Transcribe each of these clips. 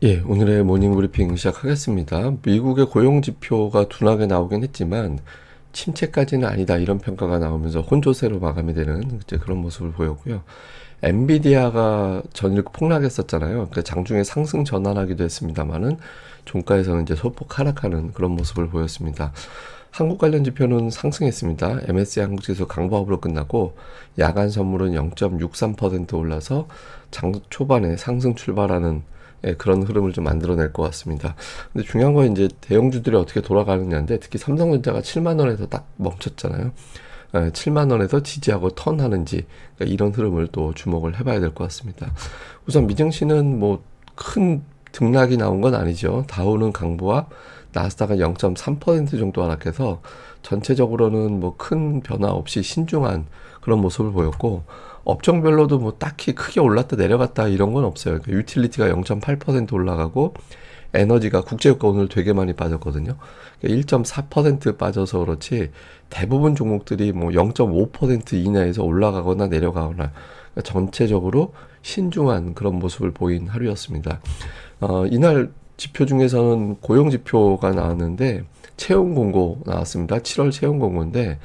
예, 오늘의 모닝 브리핑 시작하겠습니다. 미국의 고용 지표가 둔하게 나오긴 했지만 침체까지는 아니다 이런 평가가 나오면서 혼조세로 마감이 되는 이제 그런 모습을 보였고요. 엔비디아가 전일 폭락했었잖아요. 그러니까 장중에 상승 전환하기도 했습니다만은 종가에서는 이제 소폭 하락하는 그런 모습을 보였습니다. 한국 관련 지표는 상승했습니다. MSCI 한국지수 강보합으로 끝나고 야간 선물은 0.63% 올라서 장 초반에 상승 출발하는 그런 흐름을 좀 만들어낼 것 같습니다. 근데 중요한 건 이제 대형주들이 어떻게 돌아가느냐인데 특히 삼성전자가 7만 원에서 딱 멈췄잖아요. 7만 원에서 지지하고 턴하는지 그러니까 이런 흐름을 또 주목을 해봐야 될 것 같습니다. 우선 미증시는 뭐 큰 등락이 나온 건 아니죠. 다우는 강보합, 나스닥은 0.3% 정도 하락해서 전체적으로는 뭐 큰 변화 없이 신중한 그런 모습을 보였고 업종별로도 뭐 딱히 크게 올랐다 내려갔다 이런 건 없어요. 그러니까 유틸리티가 0.8% 올라가고 에너지가 국제유가 오늘 되게 많이 빠졌거든요. 그러니까 1.4% 빠져서 그렇지 대부분 종목들이 뭐 0.5% 이내에서 올라가거나 내려가거나 그러니까 전체적으로 신중한 그런 모습을 보인 하루였습니다. 이날 지표 중에서는 고용 지표가 나왔는데 채용 공고 나왔습니다. 7월 채용 공고인데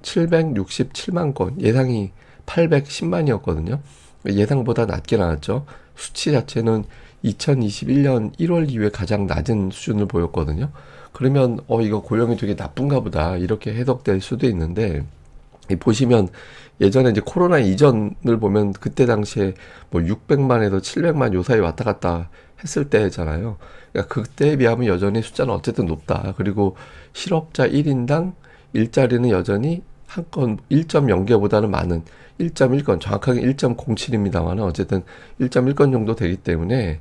767만 건, 예상이 810만이었거든요. 예상보다 낮게 나왔죠. 수치 자체는 2021년 1월 이후에 가장 낮은 수준을 보였거든요. 그러면 이거 고용이 되게 나쁜가 보다 이렇게 해석될 수도 있는데 보시면 예전에 이제 코로나 이전을 보면 그때 당시에 뭐 600만에서 700만 요 사이 왔다 갔다 했을 때잖아요. 그러니까 그때에 비하면 여전히 숫자는 어쨌든 높다. 그리고 실업자 1인당 일자리는 여전히 한 건 1.0개보다는 많은 1.1건, 정확하게 1.07입니다만 어쨌든 1.1건 정도 되기 때문에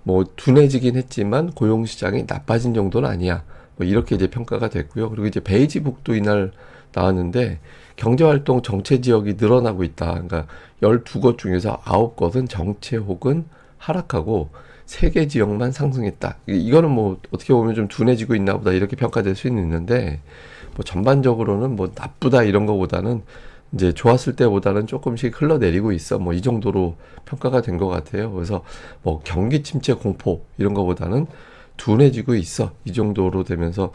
뭐 둔해지긴 했지만 고용시장이 나빠진 정도는 아니야. 뭐 이렇게 이제 평가가 됐고요. 그리고 이제 베이지북도 이날 나왔는데 경제활동 정체 지역이 늘어나고 있다. 그러니까 12곳 중에서 9곳은 정체 혹은 하락하고 3개 지역만 상승했다. 이거는 뭐 어떻게 보면 좀 둔해지고 있나 보다 이렇게 평가될 수는 있는데 뭐 전반적으로는 뭐 나쁘다 이런 거보다는 이제 좋았을 때보다는 조금씩 흘러내리고 있어. 뭐 이 정도로 평가가 된 것 같아요. 그래서 뭐 경기 침체 공포 이런 거보다는 둔해지고 있어. 이 정도로 되면서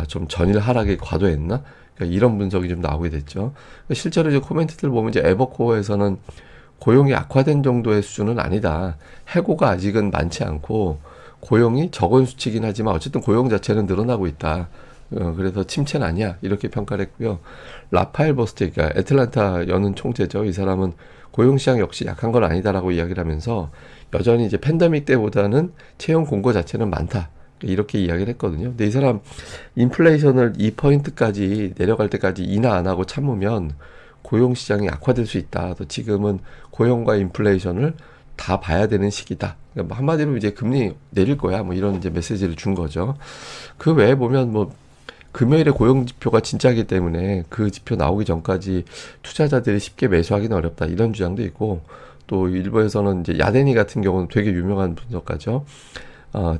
좀 전일 하락이 과도했나? 그러니까 이런 분석이 좀 나오게 됐죠. 실제로 이제 코멘트들 보면 이제 에버코어에서는 고용이 악화된 정도의 수준은 아니다. 해고가 아직은 많지 않고 고용이 적은 수치긴 하지만 어쨌든 고용 자체는 늘어나고 있다. 그래서 침체는 아니야. 이렇게 평가를 했고요. 라파엘 버스트, 그러니까 애틀란타 연은 총재죠. 이 사람은 고용시장 역시 약한 건 아니다라고 이야기를 하면서 여전히 이제 팬데믹 때보다는 채용 공고 자체는 많다. 이렇게 이야기를 했거든요. 근데 이 사람 인플레이션을 2%까지 내려갈 때까지 인하 안 하고 참으면 고용시장이 악화될 수 있다. 또 지금은 고용과 인플레이션을 다 봐야 되는 시기다. 그러니까 뭐 한마디로 이제 금리 내릴 거야. 뭐 이런 이제 메시지를 준 거죠. 그 외에 보면 뭐 금요일에 고용 지표가 진짜이기 때문에 그 지표 나오기 전까지 투자자들이 쉽게 매수하기는 어렵다. 이런 주장도 있고 또 일부에서는 이제 야데니 같은 경우는 되게 유명한 분석가죠.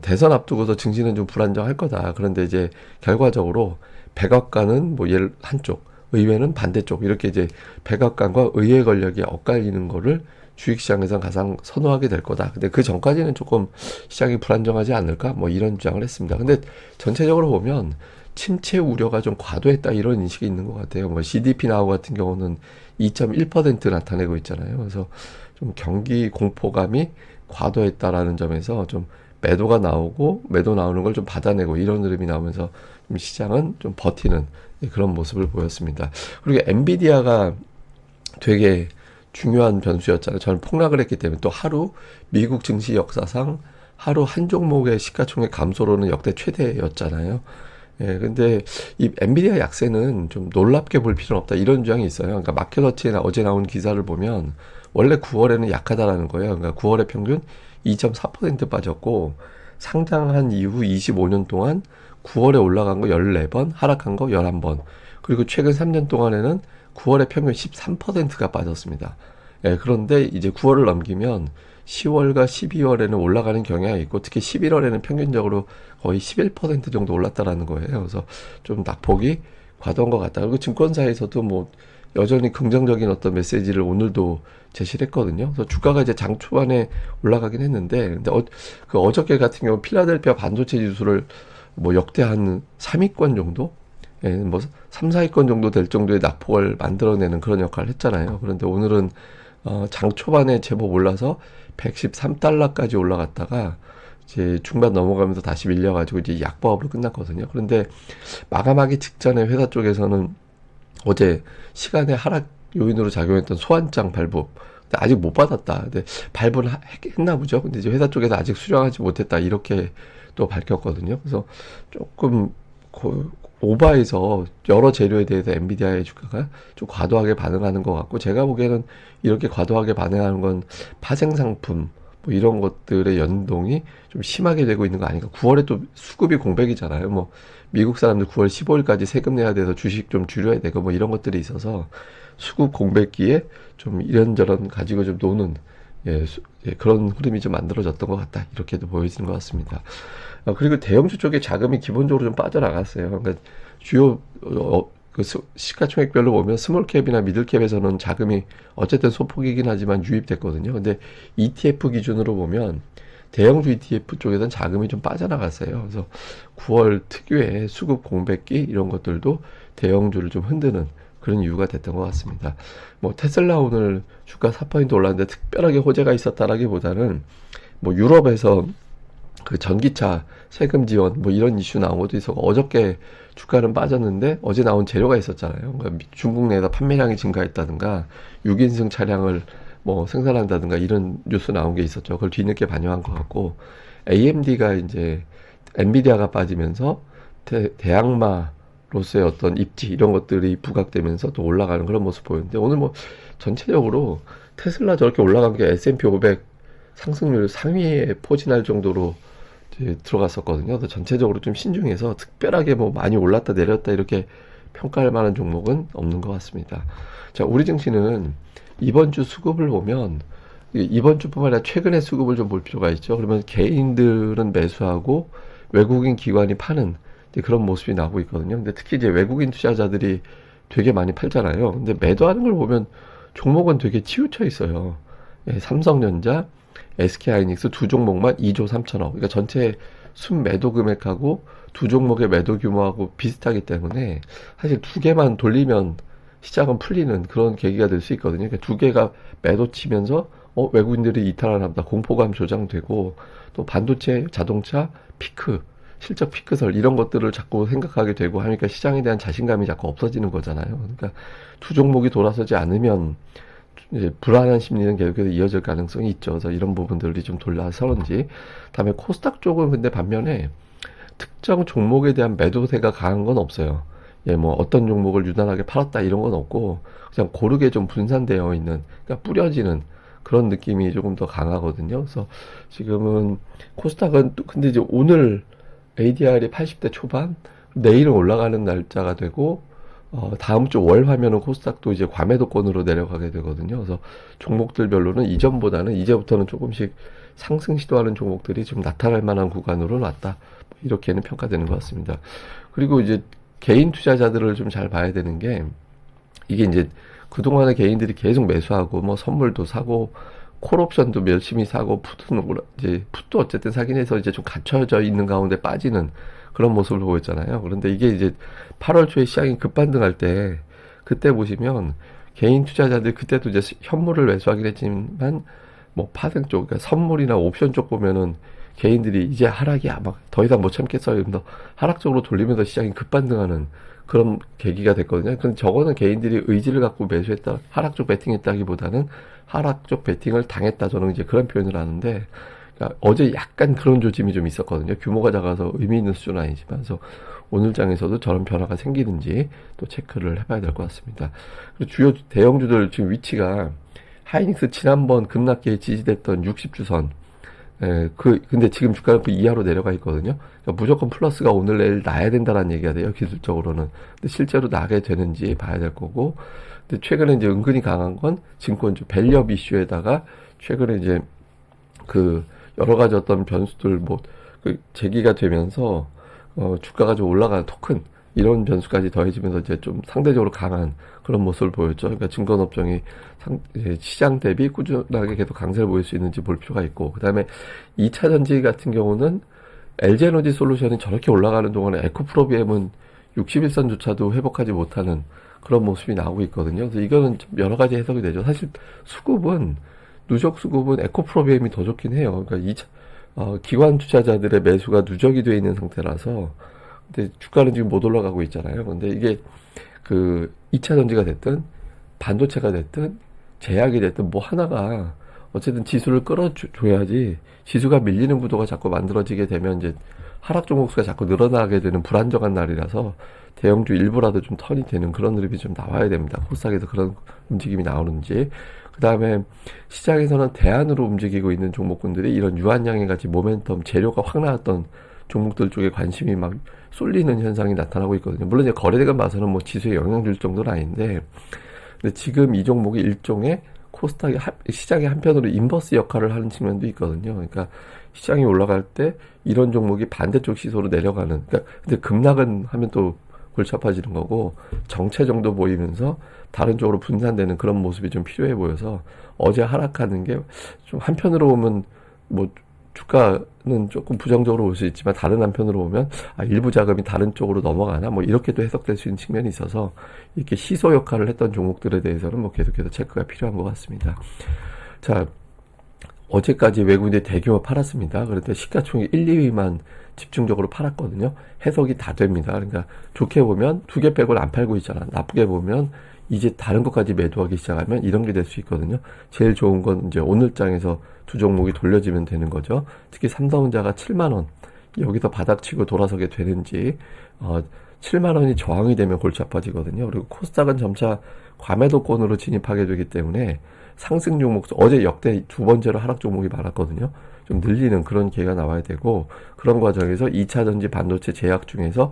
대선 앞두고서 증시는 좀 불안정할 거다. 그런데 이제 결과적으로 백악관은 뭐 예를 한쪽, 의회는 반대쪽 이렇게 이제 백악관과 의회 권력이 엇갈리는 거를 주식시장에서 가장 선호하게 될 거다. 근데 그 전까지는 조금 시장이 불안정하지 않을까? 뭐 이런 주장을 했습니다. 근데 전체적으로 보면 침체 우려가 좀 과도했다 이런 인식이 있는 것 같아요. 뭐 CDP 나우 같은 경우는 2.1% 나타내고 있잖아요. 그래서 좀 경기 공포감이 과도했다라는 점에서 좀 매도가 나오고 매도 나오는 걸 좀 받아내고 이런 흐름이 나오면서 좀 시장은 좀 버티는 그런 모습을 보였습니다. 그리고 엔비디아가 되게 중요한 변수였잖아요. 저는 폭락을 했기 때문에 또 하루 미국 증시 역사상 하루 한 종목의 시가총액 감소로는 역대 최대였잖아요. 예, 근데 이 엔비디아 약세는 좀 놀랍게 볼 필요는 없다. 이런 주장이 있어요. 그러니까 마켓워치에 어제 나온 기사를 보면 원래 9월에는 약하다라는 거예요. 그러니까 9월에 평균 2.4% 빠졌고 상장한 이후 25년 동안 9월에 올라간 거 14번, 하락한 거 11번. 그리고 최근 3년 동안에는 9월에 평균 13%가 빠졌습니다. 예, 그런데 이제 9월을 넘기면 10월과 12월에는 올라가는 경향이 있고 특히 11월에는 평균적으로 거의 11% 정도 올랐다라는 거예요. 그래서 좀 낙폭이 과도한 것 같다. 그리고 증권사에서도 뭐 여전히 긍정적인 어떤 메시지를 오늘도 제시를 했거든요. 그래서 주가가 이제 장 초반에 올라가긴 했는데, 근데 그 어저께 같은 경우 필라델피아 반도체 지수를 뭐 역대 한 3위권 정도? 예, 뭐 3, 4위권 정도 될 정도의 낙폭을 만들어내는 그런 역할을 했잖아요. 그런데 오늘은 장 초반에 제법 올라서 113달러까지 올라갔다가 이제 중반 넘어가면서 다시 밀려가지고 이제 약보합으로 끝났거든요. 그런데 마감하기 직전에 회사 쪽에서는 어제 시간의 하락 요인으로 작용했던 소환장 발부 근데 아직 못 받았다. 근데 발부는 했나 보죠. 근데 이제 회사 쪽에서 아직 수령하지 못했다. 이렇게 또 밝혔거든요. 그래서 조금 오바해서 여러 재료에 대해서 엔비디아의 주가가 좀 과도하게 반응하는 것 같고, 제가 보기에는 이렇게 과도하게 반응하는 건 파생 상품 뭐 이런 것들의 연동이 좀 심하게 되고 있는 거 아닌가. 9월에 또 수급이 공백이잖아요. 뭐 미국 사람들 9월 15일까지 세금 내야 돼서 주식 좀 줄여야 되고 뭐 이런 것들이 있어서 수급 공백기에 좀 이런저런 가지고 좀 노는, 그런 흐름이 좀 만들어졌던 것 같다. 이렇게도 보여지는 것 같습니다. 그리고 대형주 쪽에 자금이 기본적으로 좀 빠져나갔어요. 그러니까 주요 그 시가총액별로 보면 스몰캡이나 미들캡에서는 자금이 어쨌든 소폭이긴 하지만 유입됐거든요. 근데 ETF 기준으로 보면 대형주 ETF 쪽에서는 자금이 좀 빠져나갔어요. 그래서 9월 특유의 수급 공백기 이런 것들도 대형주를 좀 흔드는 그런 이유가 됐던 것 같습니다. 뭐 테슬라 오늘 주가 4% 올랐는데 특별하게 호재가 있었다라기보다는 뭐 유럽에서 그 전기차 세금 지원 뭐 이런 이슈 나온 것도 있었고, 어저께 주가는 빠졌는데 어제 나온 재료가 있었잖아요. 그러니까 중국 내에서 판매량이 증가했다든가 6인승 차량을 뭐 생산한다든가 이런 뉴스 나온 게 있었죠. 그걸 뒤늦게 반영한 것 같고, AMD가 이제 엔비디아가 빠지면서 대항마로서의 어떤 입지 이런 것들이 부각되면서 또 올라가는 그런 모습 보였는데, 오늘 뭐 전체적으로 테슬라 저렇게 올라간 게 S&P 500 상승률 상위에 포진할 정도로 이제 들어갔었거든요. 그래서 전체적으로 좀 신중해서 특별하게 뭐 많이 올랐다 내렸다 이렇게 평가할 만한 종목은 없는 것 같습니다. 자, 우리 증시는 이번 주 수급을 보면 이번 주뿐만 아니라 최근의 수급을 좀 볼 필요가 있죠. 그러면 개인들은 매수하고 외국인 기관이 파는 이제 그런 모습이 나오고 있거든요. 근데 특히 이제 외국인 투자자들이 되게 많이 팔잖아요. 근데 매도하는 걸 보면 종목은 되게 치우쳐 있어요. 삼성전자, SK하이닉스 두 종목만 2조 3천억. 그러니까 전체 순매도 금액하고 두 종목의 매도 규모하고 비슷하기 때문에 사실 두 개만 돌리면 시장은 풀리는 그런 계기가 될 수 있거든요. 그러니까 두 개가 매도 치면서 외국인들이 이탈하나 보다 공포감 조장되고, 또 반도체, 자동차, 피크, 실적 피크설 이런 것들을 자꾸 생각하게 되고 하니까 시장에 대한 자신감이 자꾸 없어지는 거잖아요. 그러니까 두 종목이 돌아서지 않으면 이제 불안한 심리는 계속해서 이어질 가능성이 있죠. 그래서 이런 부분들이 좀 돌아서는지. 다음에 코스닥 쪽은 근데 반면에 특정 종목에 대한 매도세가 강한 건 없어요. 뭐 어떤 종목을 유난하게 팔았다 이런 건 없고, 그냥 고르게 좀 분산되어 있는, 그러니까 뿌려지는 그런 느낌이 조금 더 강하거든요. 그래서 지금은 코스닥은 근데 이제 오늘 ADR이 80대 초반, 내일은 올라가는 날짜가 되고, 다음 주 월 화면은 코스닥도 이제 과매도권으로 내려가게 되거든요. 그래서 종목들별로는 이전보다는 이제부터는 조금씩 상승 시도하는 종목들이 좀 나타날 만한 구간으로 왔다. 이렇게는 평가되는 것 같습니다. 그리고 이제 개인 투자자들을 좀 잘 봐야 되는 게, 이게 이제 그동안에 개인들이 계속 매수하고 뭐 선물도 사고 콜옵션도 열심히 사고 풋도 어쨌든 사긴 해서 이제 좀 갇혀져 있는 가운데 빠지는 그런 모습을 보였잖아요. 그런데 이게 이제 8월 초에 시장이 급반등할 때, 그때 보시면 개인 투자자들 그때도 이제 현물을 매수하긴 했지만 뭐 파생 쪽, 그러니까 선물이나 옵션 쪽 보면은 개인들이 이제 하락이 아마 더 이상 못 참겠어요. 그래서 하락 쪽으로 돌리면서 시장이 급반등하는 그런 계기가 됐거든요. 근데 저거는 개인들이 의지를 갖고 매수했다, 하락 쪽 베팅했다기보다는 하락 쪽 베팅을 당했다. 저는 이제 그런 표현을 하는데, 그러니까 어제 약간 그런 조짐이 좀 있었거든요. 규모가 작아서 의미 있는 수준은 아니지만, 그래서 오늘 장에서도 저런 변화가 생기는지 또 체크를 해봐야 될 것 같습니다. 그리고 주요 대형주들 지금 위치가 하이닉스 지난번 급락기에 지지됐던 60주선, 근데 지금 주가는 그 이하로 내려가 있거든요. 그러니까 무조건 플러스가 오늘 내일 나야 된다는 얘기가 돼요, 기술적으로는. 근데 실제로 나게 되는지 봐야 될 거고, 근데 최근에 이제 은근히 강한 건 증권주 밸류업 이슈에다가 최근에 이제 그 여러 가지 어떤 변수들 뭐 그 제기가 되면서 주가가 좀 올라가는 토큰, 이런 변수까지 더해지면서 이제 좀 상대적으로 강한 그런 모습을 보였죠. 그러니까 증권업종이 시장 대비 꾸준하게 계속 강세를 보일 수 있는지 볼 필요가 있고, 그 다음에 2차 전지 같은 경우는 LG에너지 솔루션이 저렇게 올라가는 동안에 에코프로비엠은 61선조차도 회복하지 못하는 그런 모습이 나오고 있거든요. 그래서 이거는 좀 여러 가지 해석이 되죠. 사실 누적 수급은 에코프로비엠이 더 좋긴 해요. 그러니까 기관 투자자들의 매수가 누적이 되어 있는 상태라서, 근데 주가는 지금 못 올라가고 있잖아요. 근데 이게 그 2차 전지가 됐든 반도체가 됐든 제약이 됐든 뭐 하나가 어쨌든 지수를 끌어줘야지, 지수가 밀리는 구도가 자꾸 만들어지게 되면 이제 하락 종목수가 자꾸 늘어나게 되는 불안정한 날이라서 대형주 일부라도 좀 턴이 되는 그런 흐름이 좀 나와야 됩니다. 코스닥에서 그런 움직임이 나오는지. 그 다음에 시장에서는 대안으로 움직이고 있는 종목군들이 이런 유한양행 같이 모멘텀 재료가 확 나왔던 종목들 쪽에 관심이 막 쏠리는 현상이 나타나고 있거든요. 물론 이제 거래대금 봐서는 뭐 지수에 영향 줄 정도는 아닌데, 근데 지금 이 종목이 일종의 코스닥이 시장의 한편으로 인버스 역할을 하는 측면도 있거든요. 그러니까 시장이 올라갈 때 이런 종목이 반대쪽 시소로 내려가는. 그러니까 근데 급락은 하면 또 골치 아파지는 거고, 정체 정도 보이면서 다른 쪽으로 분산되는 그런 모습이 좀 필요해 보여서 어제 하락하는 게 좀 한편으로 보면 뭐 주가는 조금 부정적으로 볼 수 있지만 다른 한편으로 보면 일부 자금이 다른 쪽으로 넘어가나 뭐 이렇게도 해석될 수 있는 측면이 있어서 이렇게 시소 역할을 했던 종목들에 대해서는 뭐 계속해서 체크가 필요한 것 같습니다. 자, 어제까지 외국인들이 대규모 팔았습니다. 그런데 시가총액 1, 2위만 집중적으로 팔았거든요. 해석이 다 됩니다. 그러니까 좋게 보면 두 개 빼고는 안 팔고 있잖아. 나쁘게 보면 이제 다른 것까지 매도하기 시작하면 이런 게 될 수 있거든요. 제일 좋은 건 이제 오늘장에서 두 종목이 돌려지면 되는 거죠. 특히 삼성전자가 7만원, 여기서 바닥치고 돌아서게 되는지, 7만원이 저항이 되면 골치 아파지거든요. 그리고 코스닥은 점차 과매도권으로 진입하게 되기 때문에 상승 종목, 어제 역대 두 번째로 하락 종목이 많았거든요. 좀 늘리는 그런 기회가 나와야 되고, 그런 과정에서 2차 전지 반도체 제약 중에서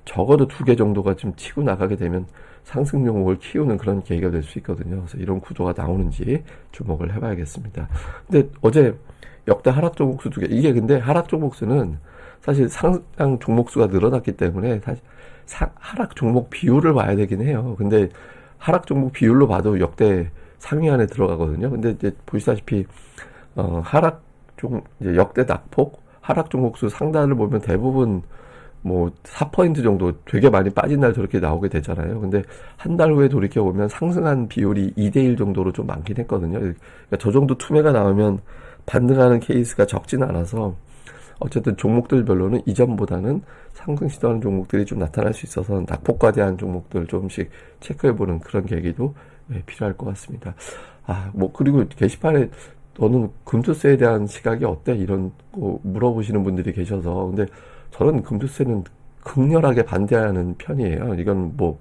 적어도 두 개 정도가 좀 치고 나가게 되면 상승 종목을 키우는 그런 계기가 될 수 있거든요. 그래서 이런 구조가 나오는지 주목을 해봐야겠습니다. 근데 어제 역대 하락 종목수 두 개, 이게 근데 하락 종목수는 사실 상장 종목수가 늘어났기 때문에 사실 하락 종목 비율을 봐야 되긴 해요. 근데 하락 종목 비율로 봐도 역대 상위 안에 들어가거든요. 근데 이제 보시다시피 이제 역대 낙폭 하락 종목수 상단을 보면 대부분 뭐 4% 정도 되게 많이 빠진 날 저렇게 나오게 되잖아요. 근데 한 달 후에 돌이켜보면 상승한 비율이 2대1 정도로 좀 많긴 했거든요. 그러니까 저 정도 투매가 나오면 반등하는 케이스가 적진 않아서 어쨌든 종목들별로는 이전보다는 상승 시도하는 종목들이 좀 나타날 수 있어서 낙폭과대한 종목들 조금씩 체크해보는 그런 계기도 필요할 것 같습니다. 그리고 게시판에 너는 금투세에 대한 시각이 어때? 이런 거 물어보시는 분들이 계셔서. 근데 저는 금투세는 극렬하게 반대하는 편이에요. 이건 뭐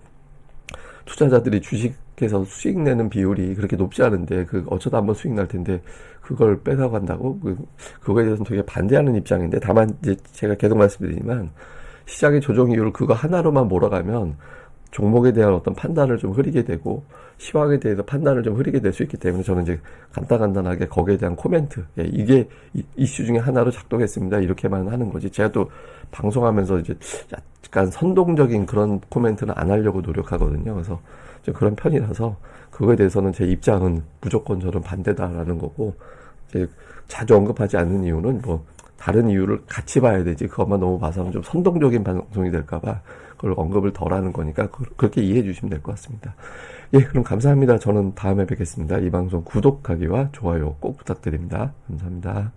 투자자들이 주식에서 수익 내는 비율이 그렇게 높지 않은데 어쩌다 한번 수익 날 텐데 그걸 뺏어간다고? 그거에 대해서는 되게 반대하는 입장인데, 다만 이제 제가 계속 말씀드리지만 시장의 조정 이유를 그거 하나로만 몰아가면 종목에 대한 어떤 판단을 좀 흐리게 되고 시황에 대해서 판단을 좀 흐리게 될 수 있기 때문에 저는 이제 간단하게 거기에 대한 코멘트, 이게 이슈 중에 하나로 작동했습니다, 이렇게만 하는 거지. 제가 또 방송하면서 이제 약간 선동적인 그런 코멘트는 안 하려고 노력하거든요. 그래서 좀 그런 편이라서 그거에 대해서는 제 입장은 무조건 저는 반대다라는 거고, 이제 자주 언급하지 않는 이유는 뭐 다른 이유를 같이 봐야 되지, 그것만 너무 봐서는 좀 선동적인 방송이 될까봐 그걸 언급을 덜 하는 거니까 그렇게 이해해 주시면 될 것 같습니다. 그럼 감사합니다. 저는 다음에 뵙겠습니다. 이 방송 구독하기와 좋아요 꼭 부탁드립니다. 감사합니다.